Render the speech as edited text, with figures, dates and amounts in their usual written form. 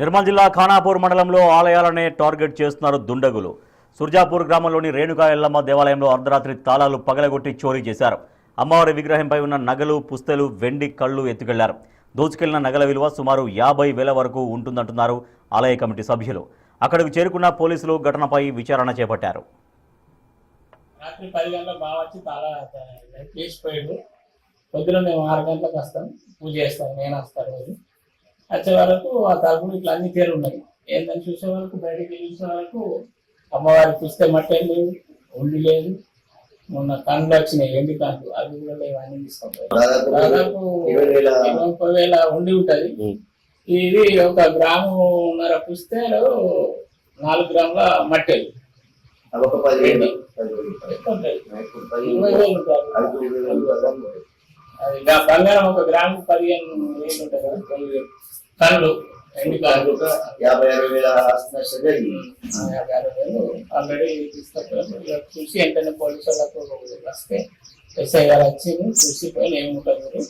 నిర్మల్ జిల్లా ఖానాపూర్ మండలంలో ఆలయాలనే టార్గెట్ చేస్తున్నారు దుండగులు. సుర్జాపూర్ గ్రామంలోని రేణుకా ఎల్లమ్మ దేవాలయంలో అర్ధరాత్రి తాళాలు పగలగొట్టి చోరీ చేశారు. అమ్మవారి విగ్రహంపై ఉన్న నగలు, పుస్తెలు, వెండి కళ్ళు ఎత్తుకెళ్లారు. దోచుకెళ్లిన నగల విలువ సుమారు 50,000 వరకు ఉంటుందంటున్నారు ఆలయ కమిటీ సభ్యులు. అక్కడికి చేరుకున్న పోలీసులు ఘటనపై విచారణ చేపట్టారు. రాత్రి 10 గంటలకు బాగా వచ్చి తాళా వేసిపోయాడు. పొద్దున మేము 6 గంటలకు వస్తాం, పూజ చేస్తాం, నేను వస్తాను. రోజు వచ్చే వరకు ఆ తలుపులు ఇట్లా అన్ని తీరు ఉన్నాయి. ఏంటని చూసే వరకు, బయటికి చూసే వరకు అమ్మవారి పుస్తే మట్టేం లేదు, ఉండి లేదు. మొన్న కండ్లు వచ్చినాయి, ఎండి కండ్లు, అవి కూడా లేవు, అన్ని తీసుకుంటాయి. దాదాపు 20,000 ఉండి ఉంటుంది. ఇది 1 గ్రామున్నర పుస్తేలు, 4 గ్రాముల మట్టెలు, 20,000 ఉంటుంది. అది బంగారం 1 గ్రాము 15,000 ఉంటుంది కదా. కళ్ళు, ఎండి కళ్ళు 50,000 ఆల్రెడీ తీసుకొచ్చారు. చూసి వెంటనే పోలీసు వాళ్ళకు వస్తే ఎస్ఐ గారు వచ్చి చూసిపోయి ఏముంటుంది